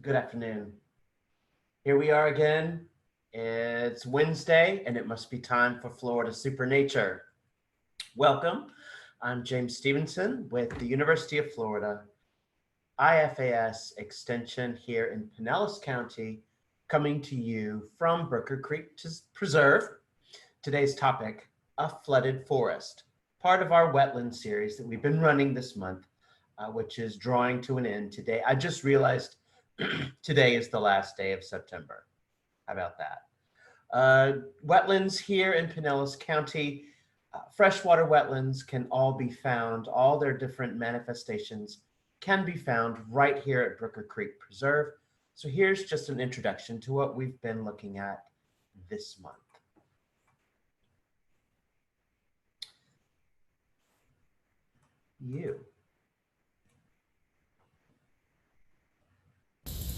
Good afternoon. Here we are again. It's Wednesday, and it must be time for Florida Supernature. Welcome. I'm James Stevenson with the University of Florida IFAS Extension here in Pinellas County, coming to you from Brooker Creek Preserve. Today's topic, a flooded forest, part of our wetland series that we've been running this month, which is drawing to an end today. I just realized today is the last day of September. How about that? Wetlands here in Pinellas County, freshwater wetlands can all be found, all their different manifestations can be found right here at Brooker Creek Preserve. So here's just an introduction to what we've been looking at this month. You.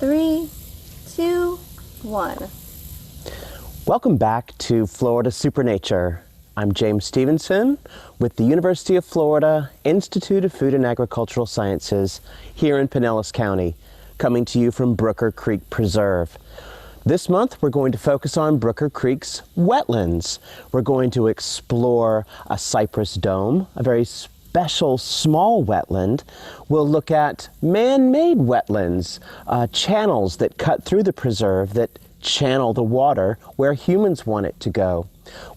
3, 2, 1. Welcome back to Florida Supernature. I'm James Stevenson with the University of Florida Institute of Food and Agricultural Sciences here in Pinellas County, coming to you from Brooker Creek Preserve. This month, we're going to focus on Brooker Creek's wetlands. We're going to explore a cypress dome, a very special small wetland. We'll look at man-made wetlands, channels that cut through the preserve that channel the water where humans want it to go.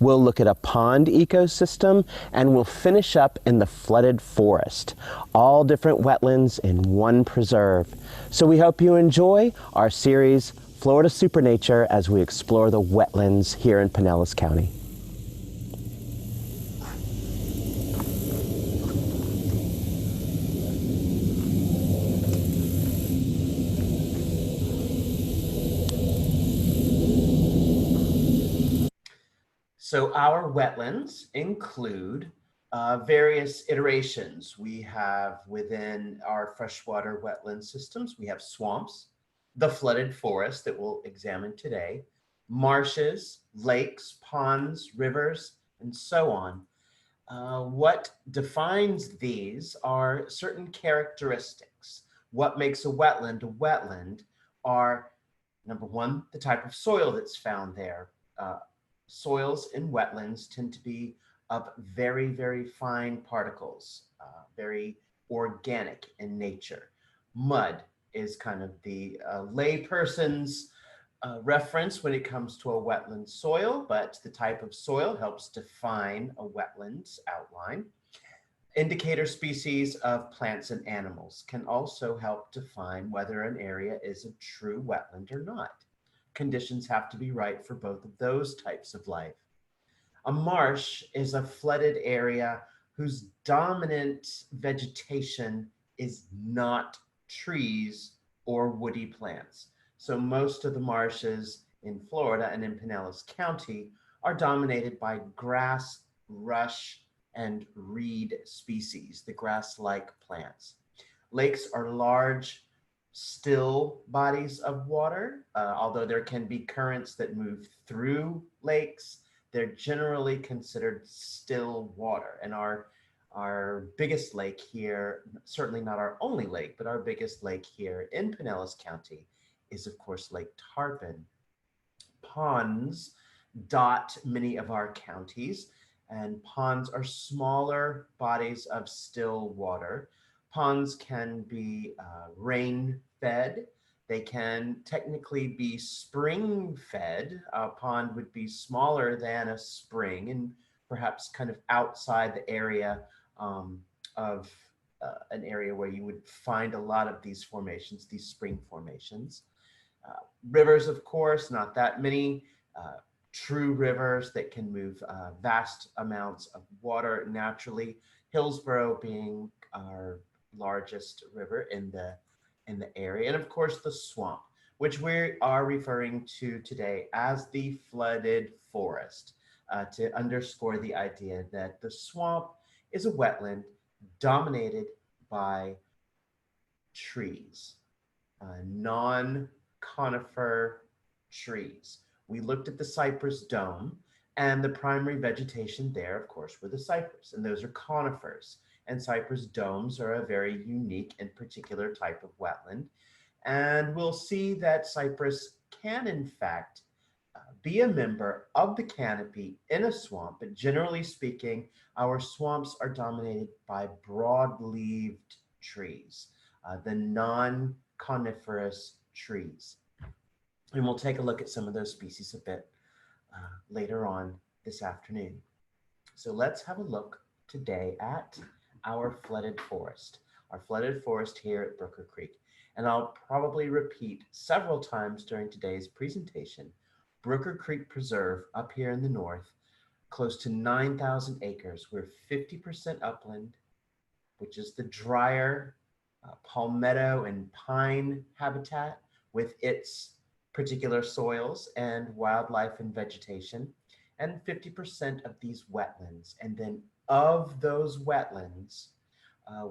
We'll look at a pond ecosystem, and we'll finish up in the flooded forest. All different wetlands in one preserve. So we hope you enjoy our series, Florida Supernature, as we explore the wetlands here in Pinellas County. So our wetlands include various iterations. We have within our freshwater wetland systems, we have swamps, the flooded forest that we'll examine today, marshes, lakes, ponds, rivers, and so on. What defines these are certain characteristics. What makes a wetland are, number one, the type of soil that's found there. Soils in wetlands tend to be of very, very fine particles, very organic in nature. Mud is kind of the layperson's reference when it comes to a wetland soil, but the type of soil helps define a wetland's outline. Indicator species of plants and animals can also help define whether an area is a true wetland or not. Conditions have to be right for both of those types of life. A marsh is a flooded area whose dominant vegetation is not trees or woody plants. So most of the marshes in Florida and in Pinellas County are dominated by grass, rush, and reed species, the grass-like plants. Lakes are large, still bodies of water. Although there can be currents that move through lakes, they're generally considered still water. And our biggest lake here, certainly not our only lake, but our biggest lake here in Pinellas County is, of course, Lake Tarpon. Ponds dot many of our counties, and ponds are smaller bodies of still water. Ponds can be rain-fed. They can technically be spring-fed. A pond would be smaller than a spring and perhaps kind of outside the area of an area where you would find a lot of these formations, these spring formations. Rivers, of course, not that many. True rivers that can move vast amounts of water naturally. Hillsborough being our largest river in the area, and of course the swamp, which we are referring to today as the flooded forest, to underscore the idea that the swamp is a wetland dominated by trees, non-conifer trees. We looked at the cypress dome, and the primary vegetation there, of course, were the cypress, and those are conifers. And cypress domes are a very unique and particular type of wetland. And we'll see that cypress can, in fact, be a member of the canopy in a swamp, but generally speaking, our swamps are dominated by broad-leaved trees, the non-coniferous trees. And we'll take a look at some of those species a bit later on this afternoon. So let's have a look today at our flooded forest, here at Brooker Creek. And I'll probably repeat several times during today's presentation. Brooker Creek Preserve up here in the north, close to 9,000 acres. We're 50% upland, which is the drier palmetto and pine habitat with its particular soils and wildlife and vegetation, and 50% of these wetlands. And then of those wetlands,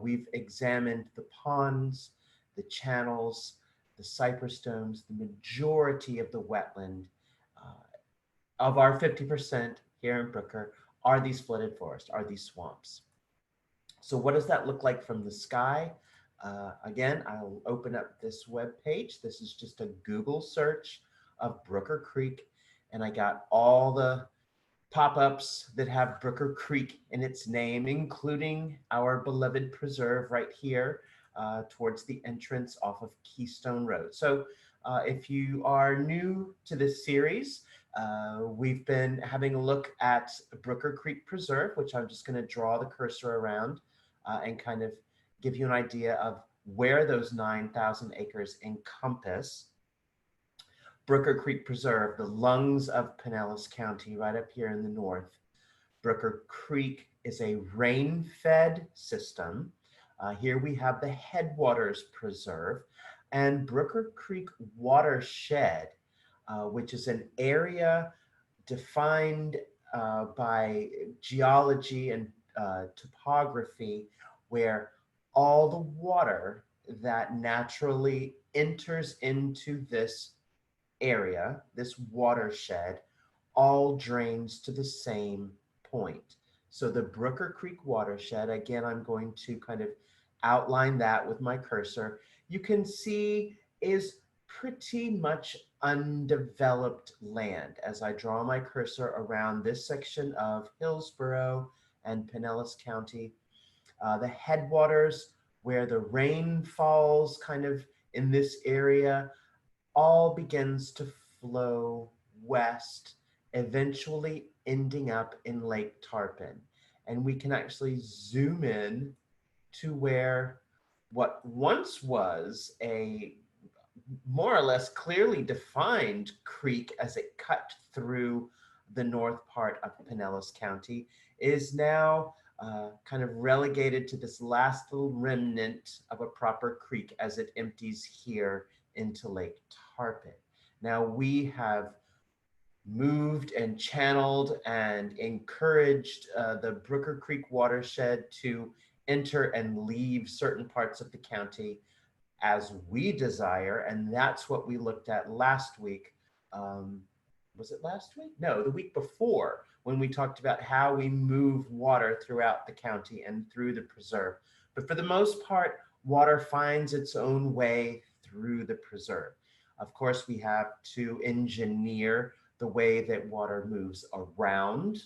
we've examined the ponds, the channels, the cypress domes, the majority of the wetland of our 50% here in Brooker are these flooded forests, are these swamps. So what does that look like from the sky? Again, I'll open up this web page. This is just a Google search of Brooker Creek, and I got all the pop-ups that have Brooker Creek in its name, including our beloved preserve right here towards the entrance off of Keystone Road. So if you are new to this series, we've been having a look at Brooker Creek Preserve, which I'm just going to draw the cursor around and kind of give you an idea of where those 9,000 acres encompass. Brooker Creek Preserve, the lungs of Pinellas County, right up here in the north. Brooker Creek is a rain-fed system. Here we have the Headwaters Preserve and Brooker Creek Watershed, which is an area defined by geology and topography where all the water that naturally enters into this area, this watershed, all drains to the same point. So the Brooker Creek watershed, again, I'm going to kind of outline that with my cursor. You can see is pretty much undeveloped land as I draw my cursor around this section of Hillsborough and Pinellas County. The headwaters where the rain falls kind of in this area all begins to flow west, eventually ending up in Lake Tarpon. And we can actually zoom in to where what once was a more or less clearly defined creek as it cut through the north part of Pinellas County is now kind of relegated to this last little remnant of a proper creek as it empties here into Lake Tarpon. Now we have moved and channeled and encouraged the Brooker Creek watershed to enter and leave certain parts of the county as we desire, and that's what we looked at last week. Was it last week? No, the week before, when we talked about how we move water throughout the county and through the preserve. But for the most part, water finds its own way through the preserve. Of course, we have to engineer the way that water moves around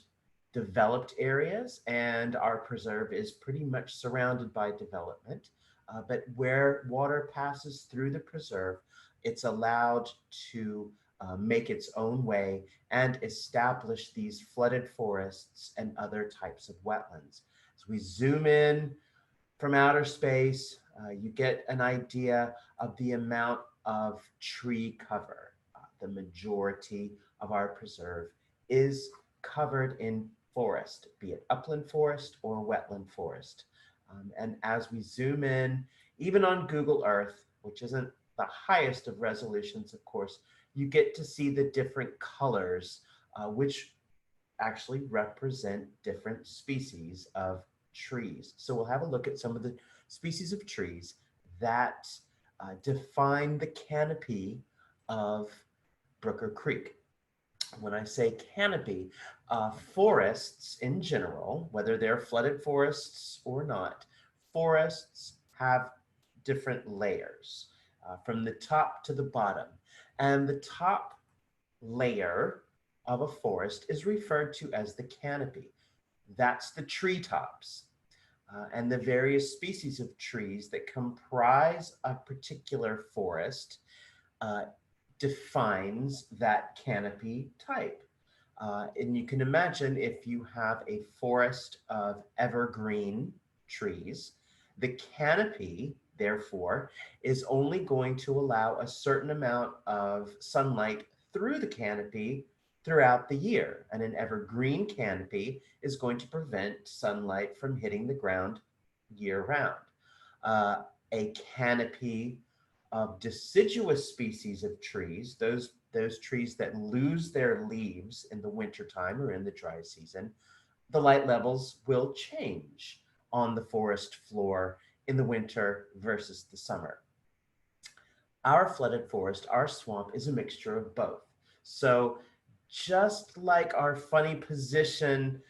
developed areas, and our preserve is pretty much surrounded by development. But where water passes through the preserve, it's allowed to make its own way and establish these flooded forests and other types of wetlands. As we zoom in from outer space, you get an idea of the amount of tree cover. The majority of our preserve is covered in forest, be it upland forest or wetland forest. And as we zoom in, even on Google Earth, which isn't the highest of resolutions, of course, you get to see the different colors, which actually represent different species of trees. So we'll have a look at some of the species of trees that define the canopy of Brooker Creek. When I say canopy, forests in general, whether they're flooded forests or not, forests have different layers. from the top to the bottom. And the top layer of a forest is referred to as the canopy. That's the treetops. And the various species of trees that comprise a particular forest defines that canopy type. And you can imagine if you have a forest of evergreen trees, the canopy, therefore, is only going to allow a certain amount of sunlight through the canopy throughout the year. And an evergreen canopy is going to prevent sunlight from hitting the ground year round. A canopy of deciduous species of trees, those trees that lose their leaves in the wintertime or in the dry season, the light levels will change on the forest floor in the winter versus the summer. Our flooded forest, our swamp, is a mixture of both. So just like our funny position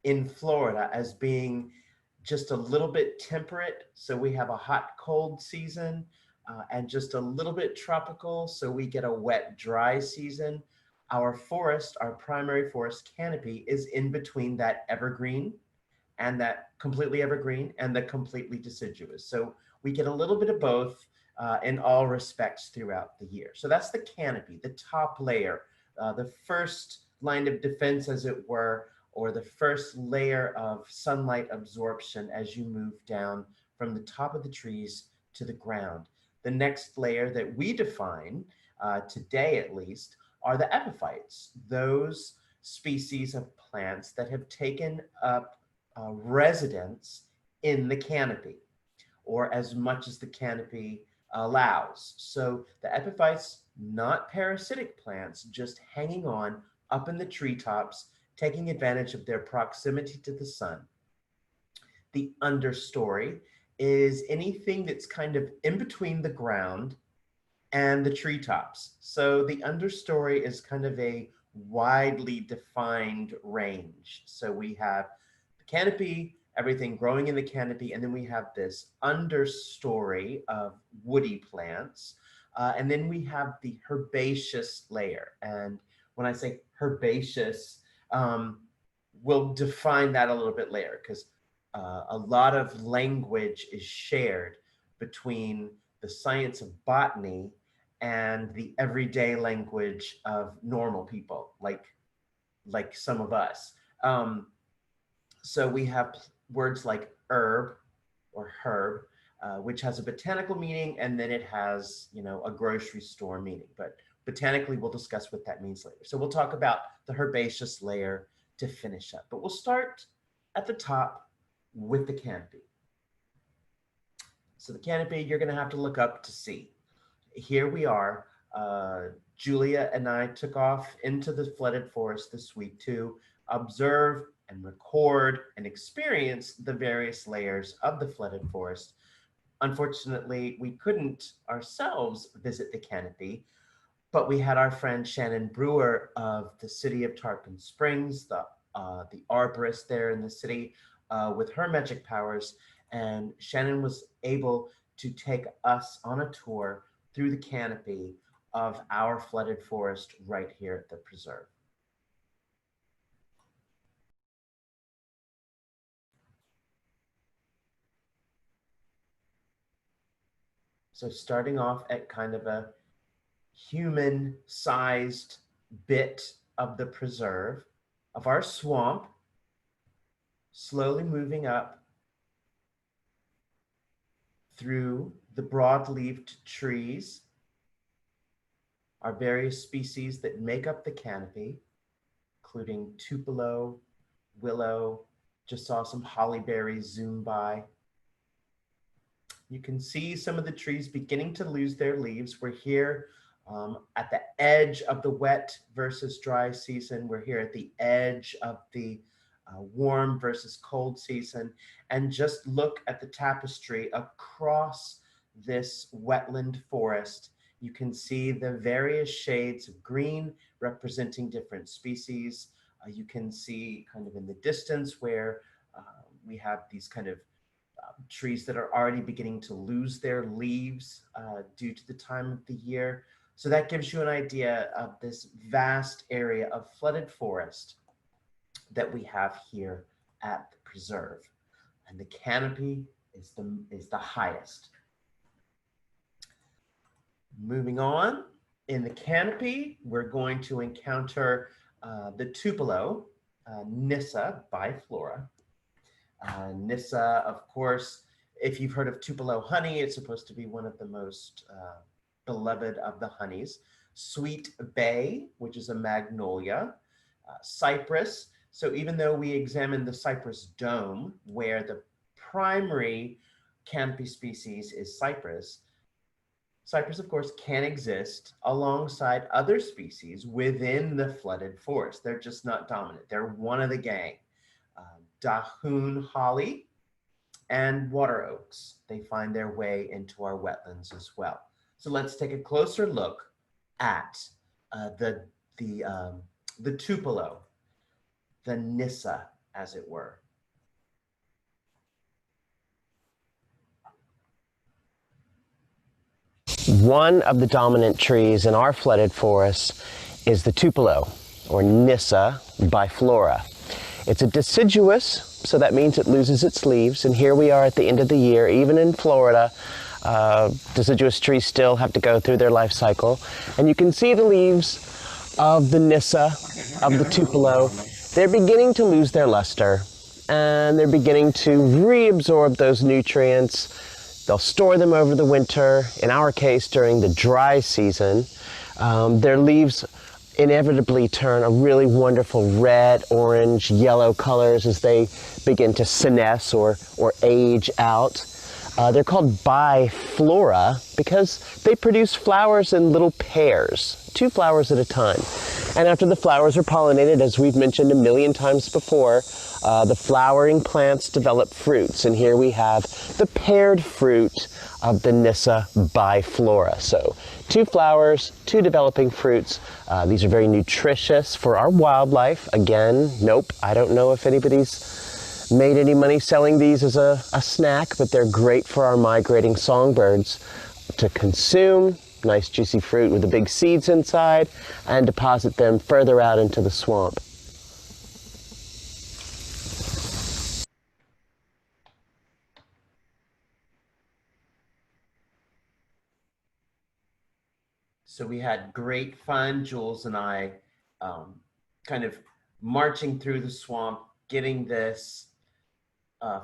in Florida as being just a little bit temperate, so we have a hot, cold season, and just a little bit tropical, so we get a wet, dry season. Our forest, our primary forest canopy, is in between that evergreen and that completely evergreen and the completely deciduous. So we get a little bit of both in all respects throughout the year. So that's the canopy, the top layer, the first line of defense, as it were, or the first layer of sunlight absorption as you move down from the top of the trees to the ground. The next layer that we define, today at least, are the epiphytes, those species of plants that have taken up residence in the canopy, or as much as the canopy allows. So the epiphytes, not parasitic plants, just hanging on up in the treetops, taking advantage of their proximity to the sun. The understory is anything that's kind of in between the ground and the treetops. So the understory is kind of a widely defined range. So we have the canopy, everything growing in the canopy, and then we have this understory of woody plants. And then we have the herbaceous layer. And when I say herbaceous, we'll define that a little bit later, because a lot of language is shared between the science of botany and the everyday language of normal people, like some of us. So we have words like herb or herb, which has a botanical meaning, and then it has, a grocery store meaning. But botanically, we'll discuss what that means later. So we'll talk about the herbaceous layer to finish up. But we'll start at the top with the canopy. So the canopy, you're going to have to look up to see. Here we are. Julia and I took off into the flooded forest this week to observe and record and experience the various layers of the flooded forest. Unfortunately, we couldn't ourselves visit the canopy, but we had our friend Shannon Brewer of the city of Tarpon Springs, the arborist there in the city, with her magic powers. And Shannon was able to take us on a tour through the canopy of our flooded forest right here at the preserve. So starting off at kind of a human-sized bit of the preserve, of our swamp, slowly moving up through the broad-leaved trees, our various species that make up the canopy, including tupelo, willow, just saw some hollyberries zoom by. You can see some of the trees beginning to lose their leaves. We're here at the edge of the wet versus dry season. We're here at the edge of the warm versus cold season. And just look at the tapestry across this wetland forest. You can see the various shades of green representing different species. You can see kind of in the distance where we have these kind of trees that are already beginning to lose their leaves due to the time of the year. So that gives you an idea of this vast area of flooded forest that we have here at the preserve. And the canopy is the highest. Moving on, in the canopy, we're going to encounter the tupelo, Nyssa biflora. Nyssa, of course, if you've heard of tupelo honey, it's supposed to be one of the most beloved of the honeys. Sweetbay, which is a magnolia. Cypress. So even though we examined the cypress dome, where the primary canopy species is cypress, cypress, of course, can exist alongside other species within the flooded forest. They're just not dominant. They're one of the gang. Dahoon holly and water oaks. They find their way into our wetlands as well. So let's take a closer look at the tupelo, the Nyssa, as it were. One of the dominant trees in our flooded forest is the tupelo, or Nyssa biflora. It's a deciduous, so that means it loses its leaves, and here we are at the end of the year. Even in Florida, deciduous trees still have to go through their life cycle, and you can see the leaves of the Nyssa, of the tupelo. They're beginning to lose their luster, and they're beginning to reabsorb those nutrients. They'll store them over the winter, in our case during the dry season. Their leaves inevitably turn a really wonderful red, orange, yellow colors as they begin to senesce or age out. They're called biflora because they produce flowers in little pairs, 2 flowers at a time. And after the flowers are pollinated, as we've mentioned a million times before, the flowering plants develop fruits. And here we have the paired fruit of the Nyssa biflora. So 2 flowers, 2 developing fruits. These are very nutritious for our wildlife. Again, nope, I don't know if anybody's made any money selling these as a snack, but they're great for our migrating songbirds to consume. Nice juicy fruit with the big seeds inside, and deposit them further out into the swamp. So we had great fun, Jules and I, kind of marching through the swamp, getting this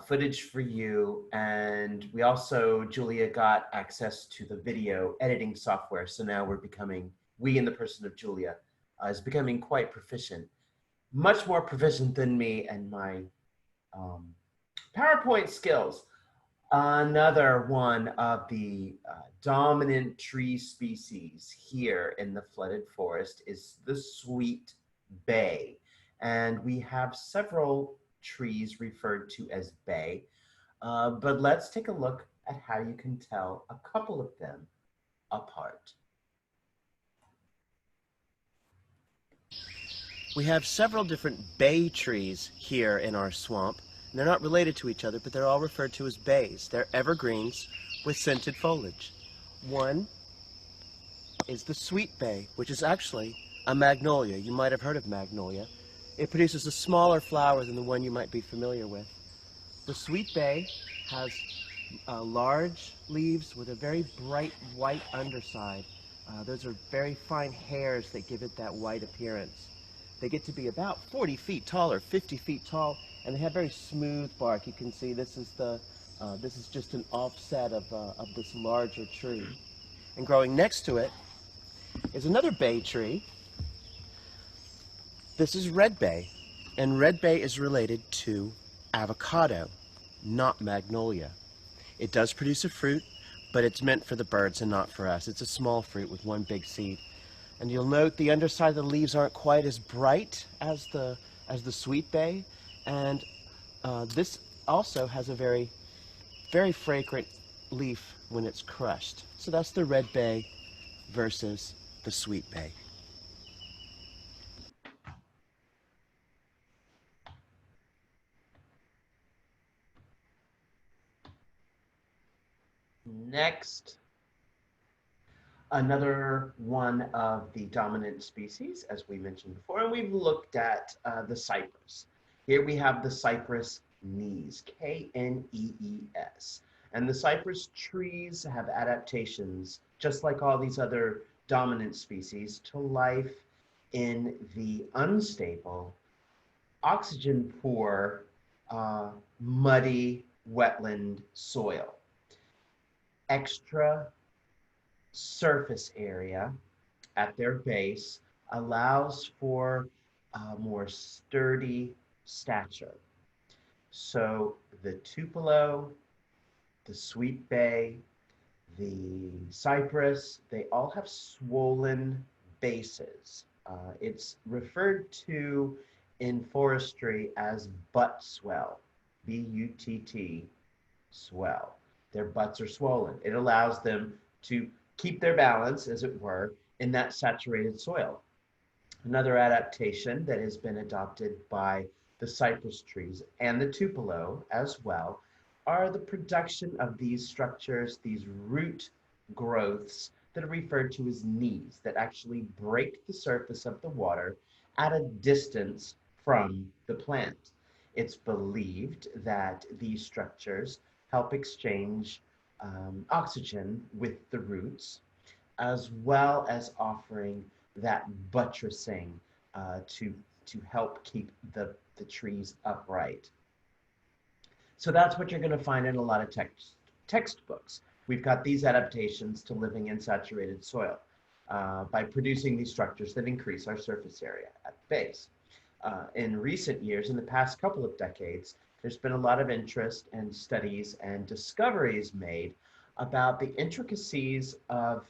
footage for you. And we also, Julia got access to the video editing software. So now we in the person of Julia, is becoming quite proficient, much more proficient than me and my PowerPoint skills. Another one of the dominant tree species here in the flooded forest is the sweet bay. And we have several trees referred to as bay, but let's take a look at how you can tell a couple of them apart. We have several different bay trees here in our swamp. They're not related to each other, but they're all referred to as bays. They're evergreens with scented foliage. One is the sweet bay, which is actually a magnolia. You might have heard of magnolia. It produces a smaller flower than the one you might be familiar with. The sweet bay has large leaves with a very bright white underside. Those are very fine hairs that give it that white appearance. They get to be about 40 feet tall or 50 feet tall, and they have very smooth bark. You can see this is just an offset of this larger tree. And growing next to it is another bay tree. This is red bay, and red bay is related to avocado, not magnolia. It does produce a fruit, but it's meant for the birds and not for us. It's a small fruit with one big seed. And you'll note the underside of the leaves aren't quite as bright as the sweet bay, and this also has a very, very fragrant leaf when it's crushed. So that's the red bay versus the sweet bay. Next, another one of the dominant species, as we mentioned before, and we've looked at the cypress. Here we have the cypress knees, Knees. And the cypress trees have adaptations, just like all these other dominant species, to life in the unstable, oxygen poor, muddy wetland soil. Extra surface area at their base allows for a more sturdy stature. So the tupelo, the sweetbay, the cypress, they all have swollen bases. It's referred to in forestry as butt swell, B-U-T-T, swell. Their butts are swollen. It allows them to keep their balance, as it were, in that saturated soil. Another adaptation that has been adopted by the cypress trees and the tupelo as well are the production of these structures, these root growths that are referred to as knees, that actually break the surface of the water at a distance from the plant. It's believed that these structures help exchange oxygen with the roots, as well as offering that buttressing to help keep the trees upright. So that's what you're going to find in a lot of textbooks. We've got these adaptations to living in saturated soil by producing these structures that increase our surface area at the base. In recent years, in the past couple of decades, there's been a lot of interest and studies and discoveries made about the intricacies of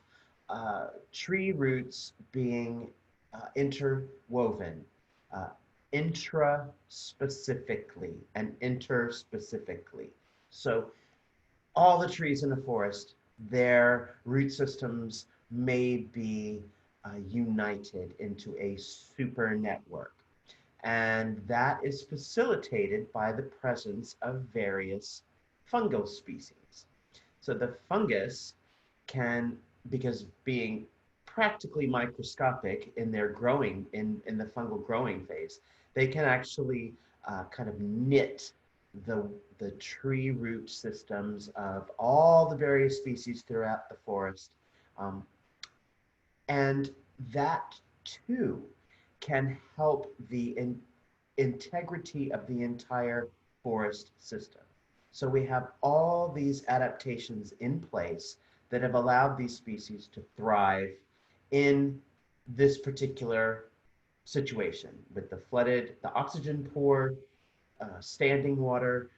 tree roots being interwoven intra-specifically and interspecifically. So all the trees in the forest, their root systems may be united into a super network. And that is facilitated by the presence of various fungal species. So the fungus can, because being practically microscopic in their growing, in the fungal growing phase, they can actually kind of knit the tree root systems of all the various species throughout the forest. And that too can help the integrity of the entire forest system. So we have all these adaptations in place that have allowed these species to thrive in this particular situation with the flooded, the oxygen poor, standing water,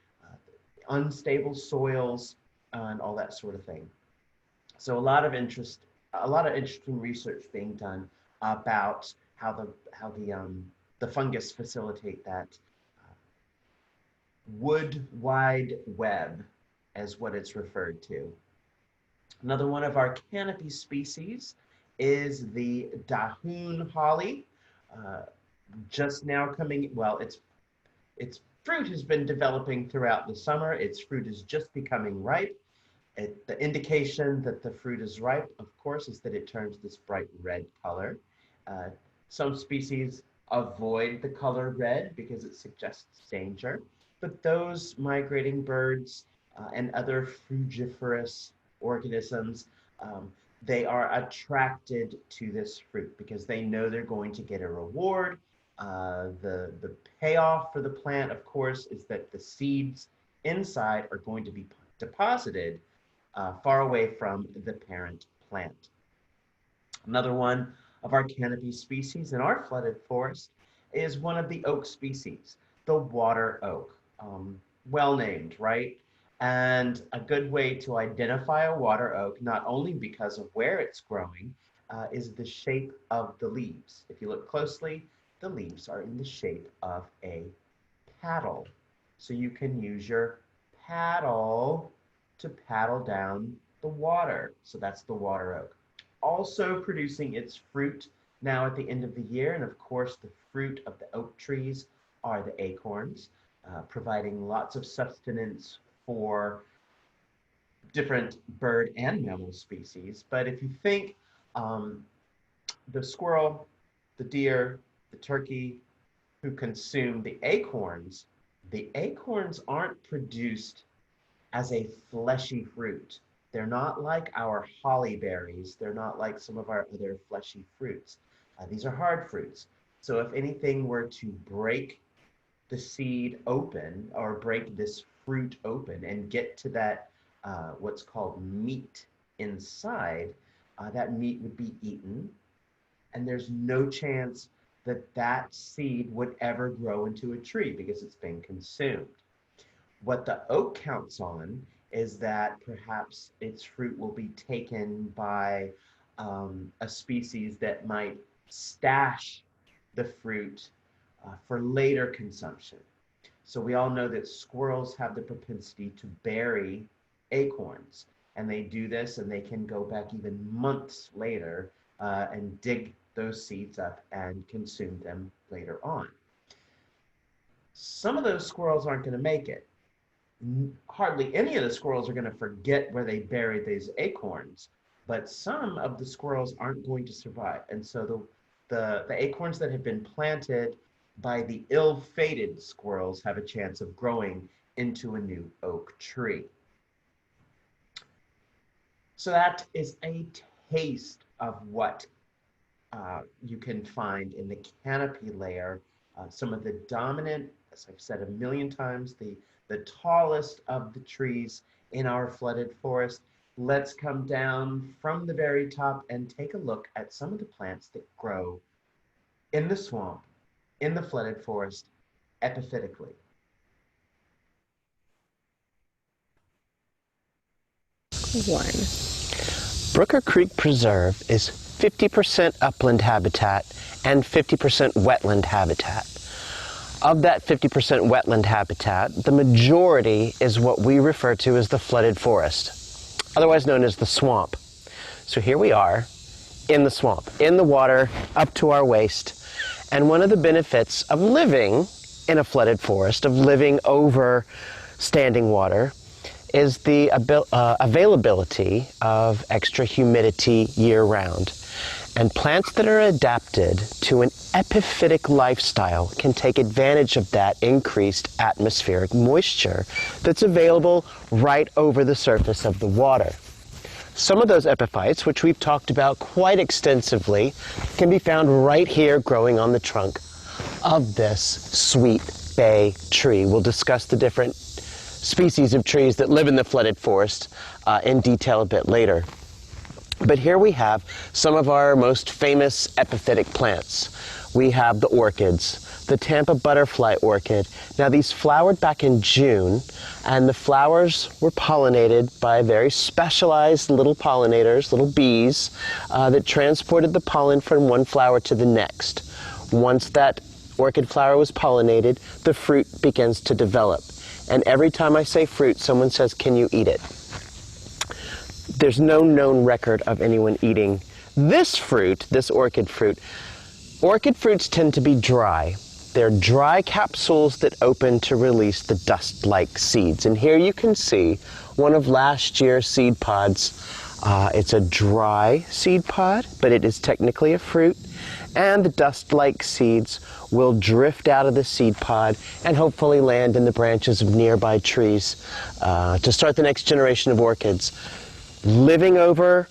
unstable soils, and all that sort of thing. So a lot of interesting research being done about how the fungus facilitate that wood wide web, as what it's referred to. Another one of our canopy species is the dahoon holly. Just now coming, well, its fruit has been developing throughout the summer. Its fruit is just becoming ripe. The indication that the fruit is ripe, of course, is that it turns this bright red color. Some species avoid the color red because it suggests danger, but those migrating birds and other frugivorous organisms, they are attracted to this fruit because they know they're going to get a reward. The payoff for the plant, of course, is that the seeds inside are going to be deposited far away from the parent plant. Another one of our canopy species in our flooded forest is one of the oak species, the water oak. Well named, right? And a good way to identify a water oak, not only because of where it's growing, is the shape of the leaves. If you look closely, the leaves are in the shape of a paddle. So you can use your paddle to paddle down the water. So that's the water oak. Also producing its fruit now at the end of the year. And of course, the fruit of the oak trees are the acorns, providing lots of sustenance for different bird and mammal species. But if you think um, the squirrel, the deer, the turkey who consume the acorns aren't produced as a fleshy fruit. They're not like our holly berries. They're not like some of our other fleshy fruits. These are hard fruits. So if anything were to break the seed open or break this fruit open and get to that what's called meat inside, that meat would be eaten, and there's no chance that that seed would ever grow into a tree because it's been consumed. What the oak counts on is that perhaps its fruit will be taken by a species that might stash the fruit for later consumption. So we all know that squirrels have the propensity to bury acorns, and they do this and they can go back even months later and dig those seeds up and consume them later on. Some of those squirrels aren't going to make it. Hardly any of the squirrels are going to forget where they buried these acorns, but some of the squirrels aren't going to survive. And so the acorns that have been planted by the ill-fated squirrels have a chance of growing into a new oak tree. So that is a taste of what you can find in the canopy layer. Some of the dominant, as I've said a million times, the tallest of the trees in our flooded forest. Let's come down from the very top and take a look at some of the plants that grow in the swamp, in the flooded forest, epiphytically. One. Brooker Creek Preserve is 50% upland habitat and 50% wetland habitat. Of that 50% wetland habitat, the majority is what we refer to as the flooded forest, otherwise known as the swamp. So here we are in the swamp, in the water, up to our waist. And one of the benefits of living in a flooded forest, of living over standing water, is the availability of extra humidity year-round. And plants that are adapted to an epiphytic lifestyle can take advantage of that increased atmospheric moisture that's available right over the surface of the water. Some of those epiphytes, which we've talked about quite extensively, can be found right here growing on the trunk of this sweetbay tree. We'll discuss the different species of trees that live in the flooded forest in detail a bit later. But here we have some of our most famous epiphytic plants. We have the orchids, the Tampa butterfly orchid. Now these flowered back in June, and the flowers were pollinated by very specialized little pollinators, little bees, that transported the pollen from one flower to the next. Once that orchid flower was pollinated, the fruit begins to develop. And every time I say fruit, someone says, "Can you eat it?" There's no known record of anyone eating this fruit, this orchid fruit. Orchid fruits tend to be dry. They're dry capsules that open to release the dust-like seeds. And here you can see one of last year's seed pods. It's a dry seed pod, but it is technically a fruit. And the dust-like seeds will drift out of the seed pod and hopefully land in the branches of nearby trees to start the next generation of orchids. Living over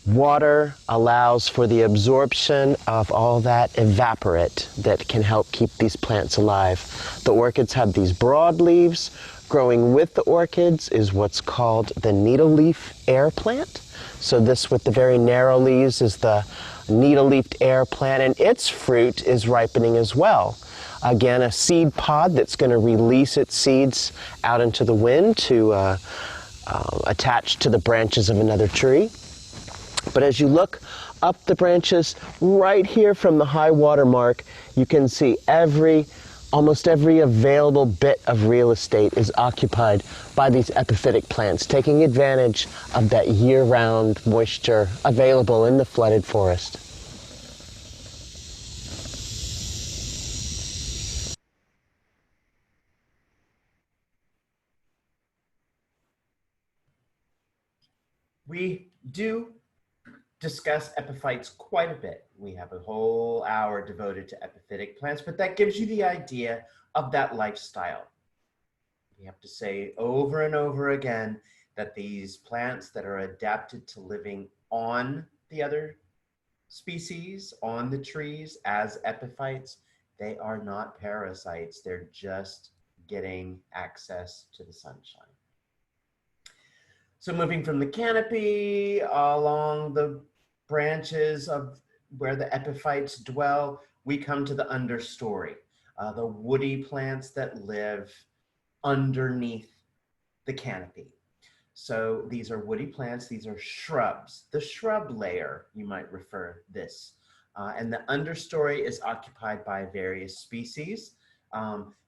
water allows for the absorption of all that evaporate that can help keep these plants alive. The orchids have these broad leaves. Growing with the orchids is what's called the needle-leaf air plant. So this with the very narrow leaves is the needle-leafed air plant, and its fruit is ripening as well. Again, a seed pod that's going to release its seeds out into the wind to attached to the branches of another tree. But as you look up the branches right here from the high water mark, you can see almost every available bit of real estate is occupied by these epiphytic plants, taking advantage of that year-round moisture available in the flooded forest. We do discuss epiphytes quite a bit. We have a whole hour devoted to epiphytic plants, but that gives you the idea of that lifestyle. We have to say over and over again that these plants that are adapted to living on the other species, on the trees as epiphytes, they are not parasites. They're just getting access to the sunshine. So moving from the canopy along the branches of where the epiphytes dwell, we come to the understory, the woody plants that live underneath the canopy. So these are woody plants, these are shrubs. The shrub layer, you might refer this. And the understory is occupied by various species.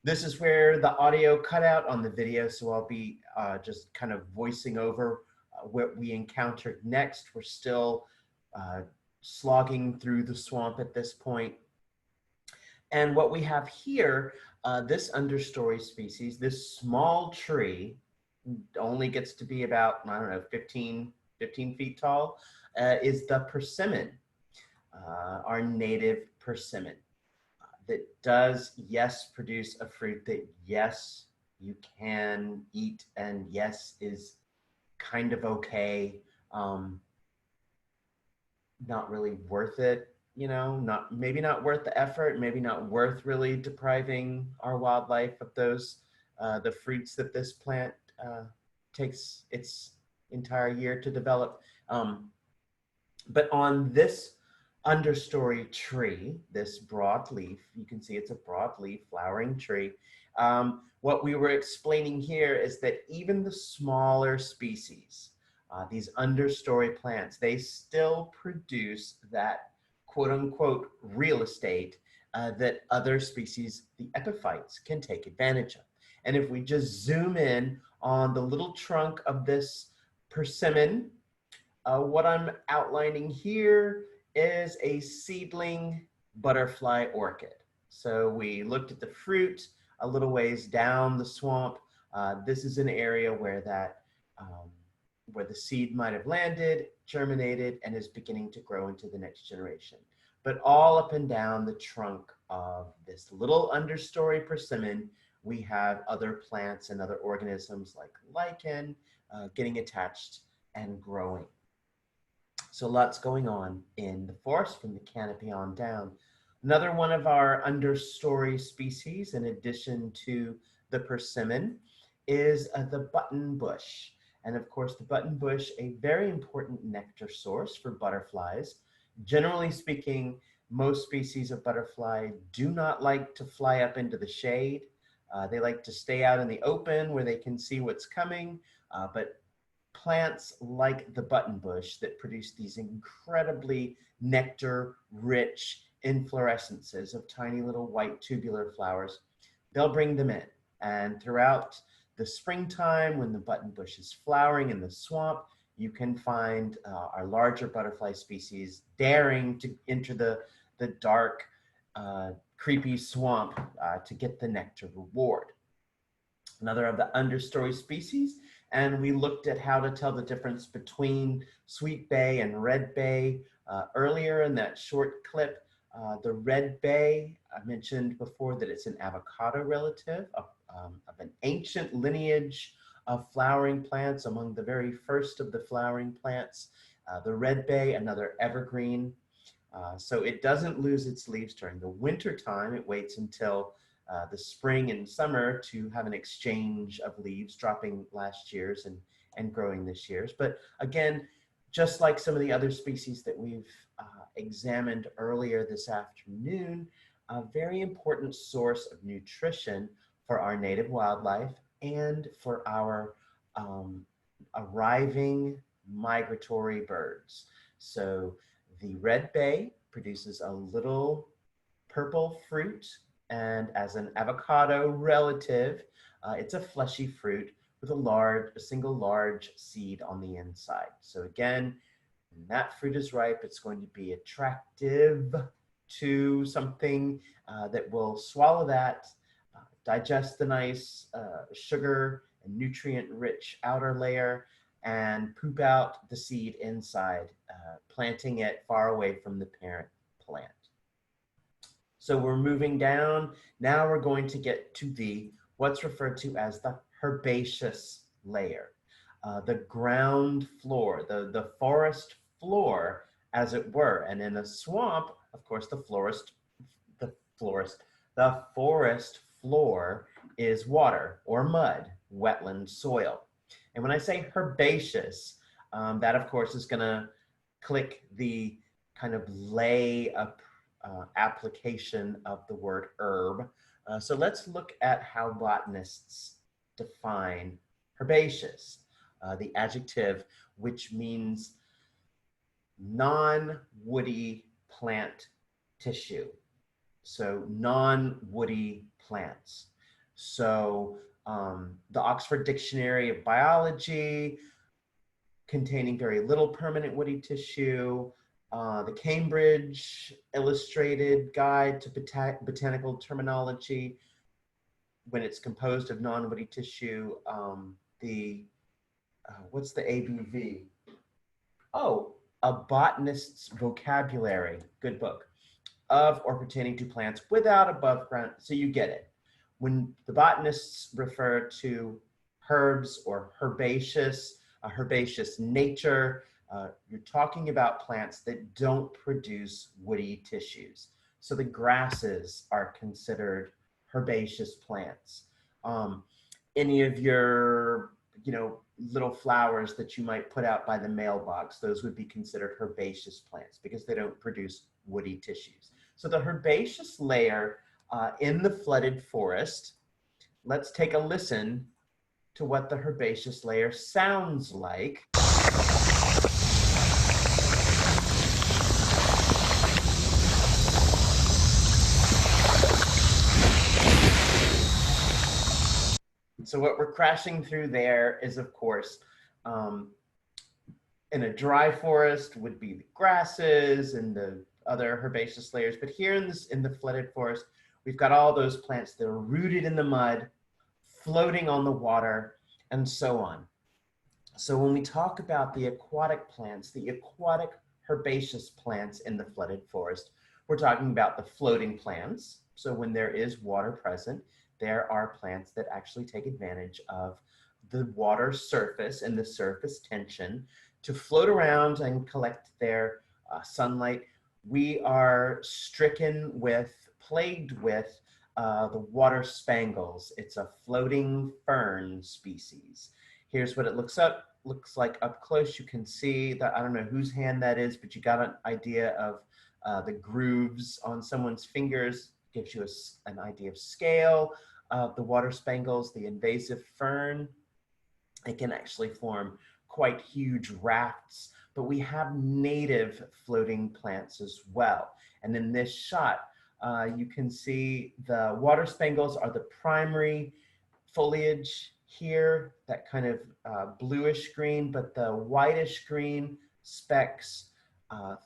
This is where the audio cut out on the video, so I'll be just kind of voicing over what we encountered next. We're still slogging through the swamp at this point. And what we have here, this understory species, this small tree, only gets to be about, I don't know, 15 feet tall, is the persimmon, our native persimmon. That does, yes, produce a fruit that, yes, you can eat, and yes, is kind of okay. Not really worth it, you know, maybe not worth the effort, maybe not worth really depriving our wildlife of those, the fruits that this plant takes its entire year to develop. But on this understory tree, this broadleaf, you can see it's a broadleaf flowering tree. What we were explaining here is that even the smaller species, these understory plants, they still produce that quote unquote real estate that other species, the epiphytes, can take advantage of. And if we just zoom in on the little trunk of this persimmon, what I'm outlining here is a seedling butterfly orchid. So we looked at the fruit a little ways down the swamp. This is an area where where the seed might have landed, germinated, and is beginning to grow into the next generation. But all up and down the trunk of this little understory persimmon, we have other plants and other organisms like lichen getting attached and growing. So lots going on in the forest from the canopy on down. Another one of our understory species, in addition to the persimmon, is the button bush. And of course, the button bush, a very important nectar source for butterflies. Generally speaking, most species of butterfly do not like to fly up into the shade. They like to stay out in the open where they can see what's coming, but plants like the button bush that produce these incredibly nectar-rich inflorescences of tiny little white tubular flowers, they'll bring them in. And throughout the springtime, when the button bush is flowering in the swamp, you can find our larger butterfly species daring to enter the dark, creepy swamp to get the nectar reward. Another of the understory species, and we looked at how to tell the difference between sweetbay and red bay earlier in that short clip. The red bay, I mentioned before that it's an avocado relative of an ancient lineage of flowering plants, among the very first of the flowering plants. The red bay, another evergreen. So it doesn't lose its leaves during the winter time. It waits until the spring and summer to have an exchange of leaves, dropping last year's and growing this year's. But again, just like some of the other species that we've examined earlier this afternoon, a very important source of nutrition for our native wildlife and for our arriving migratory birds. So the red bay produces a little purple fruit, and as an avocado relative, it's a fleshy fruit with a single large seed on the inside. So again, when that fruit is ripe, it's going to be attractive to something that will swallow that, digest the nice sugar and nutrient-rich outer layer, and poop out the seed inside, planting it far away from the parent plant. So we're moving down. Now we're going to get to what's referred to as the herbaceous layer, the ground floor, the forest floor, as it were. And in a swamp, of course, the forest floor is water or mud, wetland soil. And when I say herbaceous, that of course is going to click the kind of lay up application of the word herb. So let's look at how botanists define herbaceous, the adjective which means non-woody plant tissue. So non-woody plants. So the Oxford Dictionary of Biology, containing very little permanent woody tissue, the Cambridge Illustrated Guide to Botanical Terminology, when it's composed of non-woody tissue, what's the ABV? Oh, A Botanist's Vocabulary, good book, of or pertaining to plants without above ground, so you get it. When the botanists refer to herbs or herbaceous, a herbaceous nature, you're talking about plants that don't produce woody tissues. So the grasses are considered herbaceous plants. Any of your, little flowers that you might put out by the mailbox, those would be considered herbaceous plants because they don't produce woody tissues. So the herbaceous layer in the flooded forest, let's take a listen to what the herbaceous layer sounds like. So what we're crashing through there is, of course, in a dry forest would be the grasses and the other herbaceous layers. But here in the flooded forest, we've got all those plants that are rooted in the mud, floating on the water, and so on. So when we talk about the aquatic plants, the aquatic herbaceous plants in the flooded forest, we're talking about the floating plants. So when there is water present, there are plants that actually take advantage of the water surface and the surface tension to float around and collect their sunlight. We are plagued with the water spangles. It's a floating fern species. Here's what it looks like up close. You can see that, I don't know whose hand that is, but you got an idea of the grooves on someone's fingers. Gives you an idea of scale of the water spangles. The invasive fern, it can actually form quite huge rafts, but we have native floating plants as well. And in this shot, you can see the water spangles are the primary foliage here, that kind of bluish green, but the whitish green specks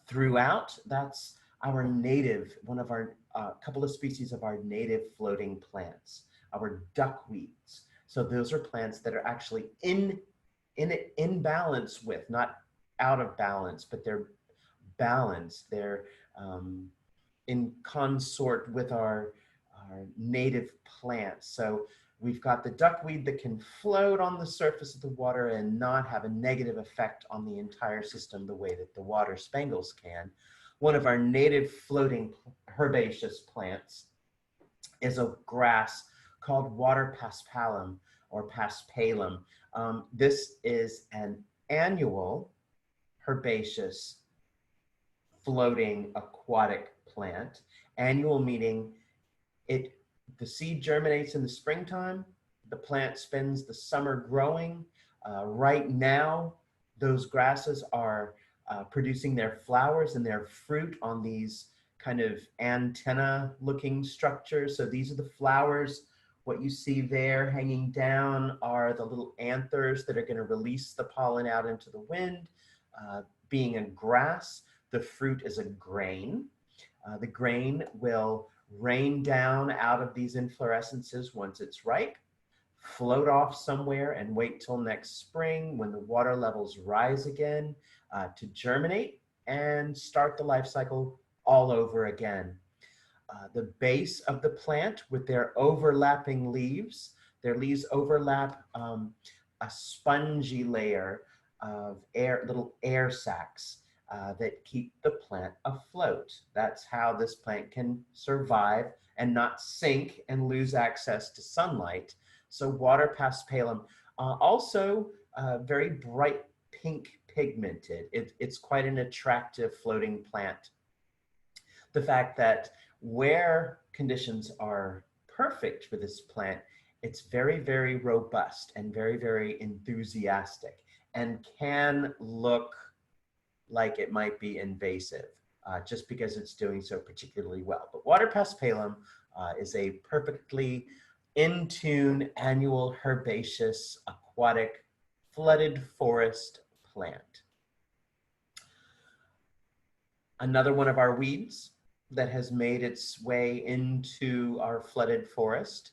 throughout, that's our native, one of our couple of species of our native floating plants, our duckweeds. So those are plants that are actually in balance with, not out of balance, but they're balanced. They're in consort with our native plants. So we've got the duckweed that can float on the surface of the water and not have a negative effect on the entire system the way that the water spangles can. One of our native floating herbaceous plants is a grass called water paspalum or paspalum. This is an annual herbaceous floating aquatic plant. Annual meaning the seed germinates in the springtime, the plant spends the summer growing. Right now, those grasses are producing their flowers and their fruit on these kind of antenna looking structures. So these are the flowers. What you see there hanging down are the little anthers that are going to release the pollen out into the wind. Being a grass, the fruit is a grain. The grain will rain down out of these inflorescences once it's ripe, float off somewhere and wait till next spring when the water levels rise again to germinate and start the life cycle all over again. The base of the plant with their overlapping leaves, their leaves overlap a spongy layer of air, little air sacs that keep the plant afloat. That's how this plant can survive and not sink and lose access to sunlight. So water paspalum, also very bright pink pigmented. It's quite an attractive floating plant. The fact that where conditions are perfect for this plant, it's very, very robust and very, very enthusiastic and can look like it might be invasive just because it's doing so particularly well. But water paspalum is a perfectly in tune annual herbaceous aquatic flooded forest plant. Another one of our weeds that has made its way into our flooded forest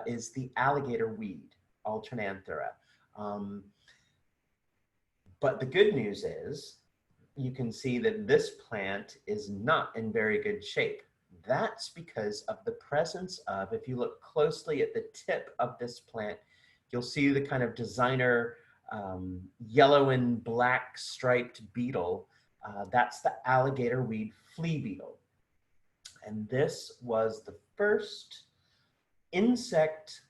is the alligator weed, Alternanthera. But the good news is you can see that this plant is not in very good shape. That's because of the presence of, if you look closely at the tip of this plant, you'll see the kind of designer yellow and black striped beetle. That's the alligator weed flea beetle. And this was the first insect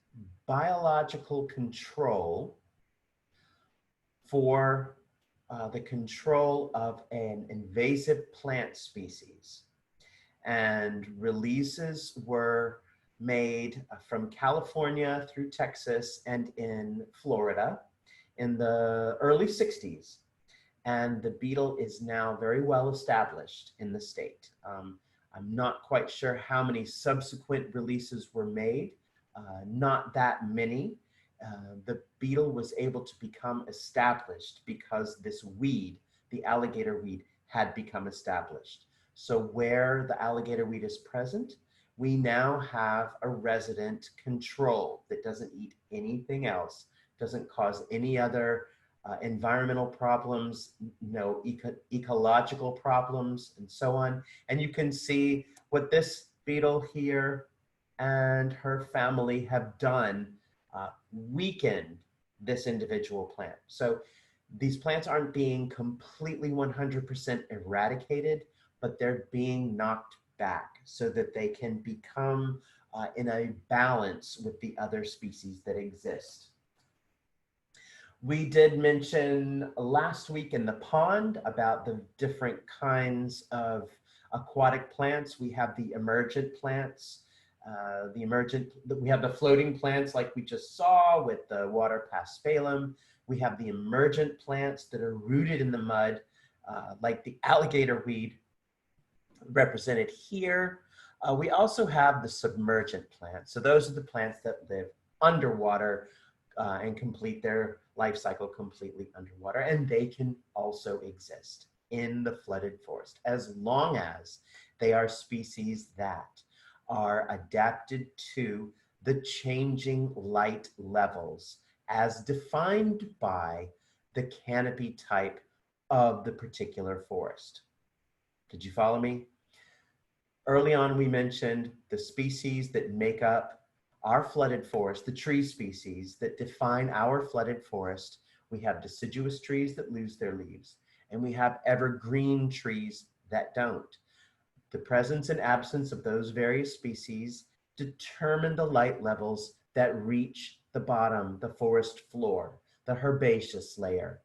biological control for the control of an invasive plant species. And releases were made from California through Texas and in Florida in the early 60s. And the beetle is now very well established in the state. I'm not quite sure how many subsequent releases were made, not that many. The beetle was able to become established because this weed, the alligator weed, had become established. So where the alligator weed is present, we now have a resident control that doesn't eat anything else, doesn't cause any other environmental problems, no ecological problems, and so on. And you can see what this beetle here and her family have done weakened this individual plant. So these plants aren't being completely 100% eradicated, but they're being knocked back so that they can become in a balance with the other species that exist. We did mention last week in the pond about the different kinds of aquatic plants. We have the emergent plants, we have the floating plants like we just saw with the water paspalum. We have the emergent plants that are rooted in the mud, like the alligator weed represented here. We also have the submergent plants. So those are the plants that live underwater and complete their life cycle completely underwater, and they can also exist in the flooded forest as long as they are species that are adapted to the changing light levels as defined by the canopy type of the particular forest. Did you follow me? Early on, we mentioned the species that make up our flooded forest, the tree species that define our flooded forest. We have deciduous trees that lose their leaves, and we have evergreen trees that don't. The presence and absence of those various species determine the light levels that reach the bottom, the forest floor, the herbaceous layer,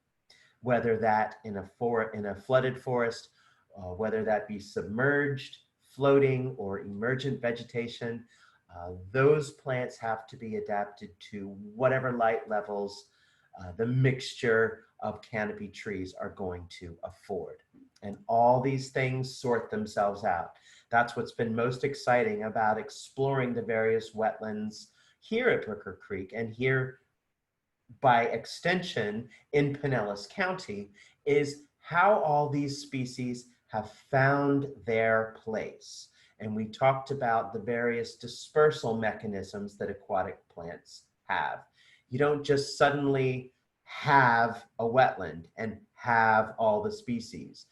whether that in a flooded forest, whether that be submerged, floating, or emergent vegetation. Those plants have to be adapted to whatever light levels the mixture of canopy trees are going to afford. And all these things sort themselves out. That's what's been most exciting about exploring the various wetlands here at Brooker Creek and here by extension in Pinellas County, is how all these species have found their place. And we talked about the various dispersal mechanisms that aquatic plants have. You don't just suddenly have a wetland and have all the species.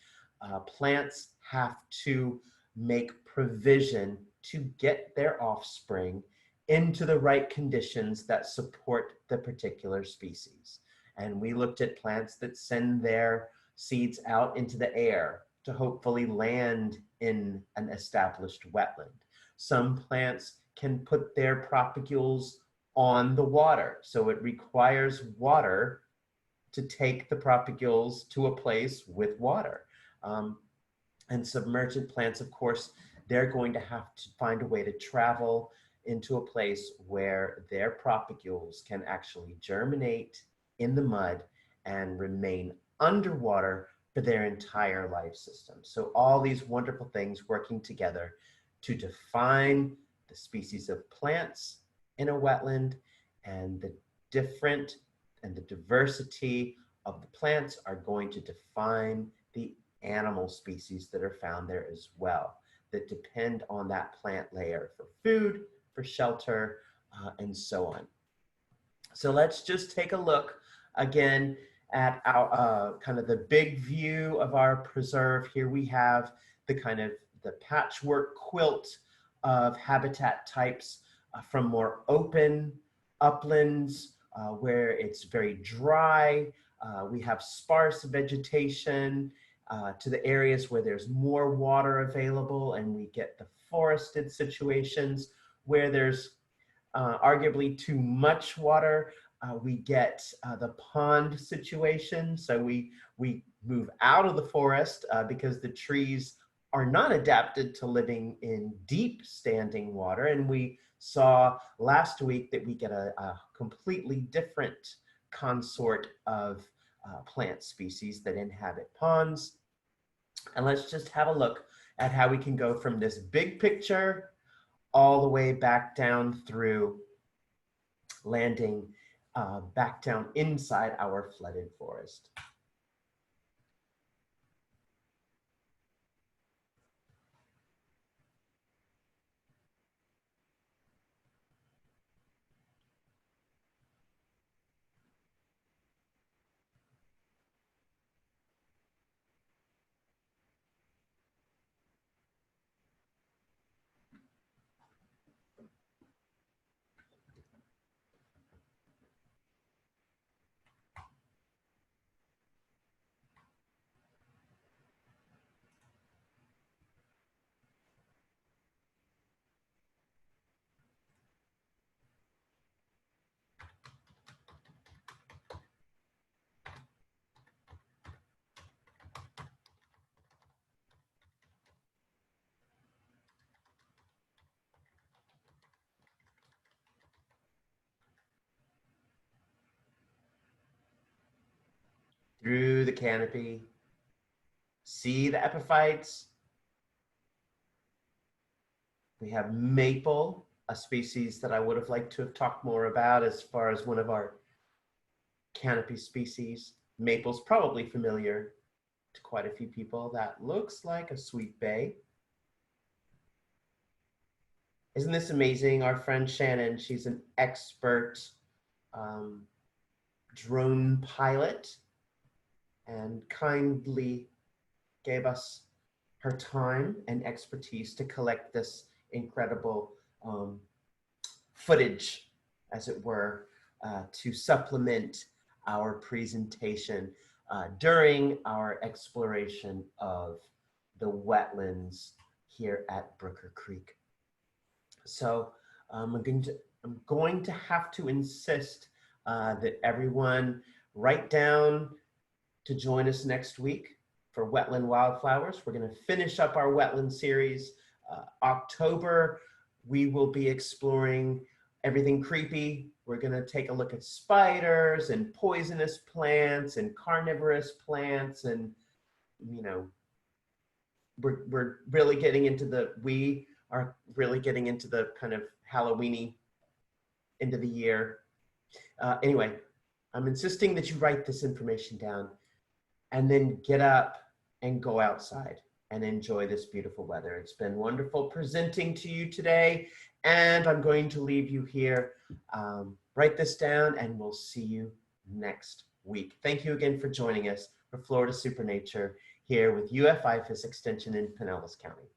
Plants have to make provision to get their offspring into the right conditions that support the particular species. And we looked at plants that send their seeds out into the air to hopefully land in an established wetland. Some plants can put their propagules on the water, so it requires water to take the propagules to a place with water. And submergent plants, of course, they're going to have to find a way to travel into a place where their propagules can actually germinate in the mud and remain underwater for their entire life system. So all these wonderful things working together to define the species of plants in a wetland, and the different and the diversity of the plants are going to define the animal species that are found there as well, that depend on that plant layer for food, for shelter, and so on. So let's just take a look again at our kind of the big view of our preserve. Here we have the kind of the patchwork quilt of habitat types from more open uplands where it's very dry. We have sparse vegetation to the areas where there's more water available, and we get the forested situations where there's arguably too much water. We get the pond situation. So we move out of the forest because the trees are not adapted to living in deep standing water. And we saw last week that we get a completely different consort of plant species that inhabit ponds. And let's just have a look at how we can go from this big picture all the way back down through landing back down inside our flooded forest. Through the canopy, see the epiphytes. We have maple, a species that I would have liked to have talked more about as far as one of our canopy species. Maple's probably familiar to quite a few people. That looks like a sweetbay. Isn't this amazing? Our friend Shannon, she's an expert drone pilot, and kindly gave us her time and expertise to collect this incredible footage, as it were, to supplement our presentation during our exploration of the wetlands here at Brooker Creek. So I'm going to have to insist that everyone write down to join us next week for Wetland Wildflowers. We're going to finish up our wetland series. October, we will be exploring everything creepy. We're going to take a look at spiders and poisonous plants and carnivorous plants, and you know, we're really getting into we are really getting into the kind of Halloweeny end of the year. Anyway, I'm insisting that you write this information down and then get up and go outside and enjoy this beautiful weather. It's been wonderful presenting to you today, and I'm going to leave you here Write this down and we'll see you next week. Thank you again for joining us for Florida Super Nature here with UF IFAS Extension in Pinellas County.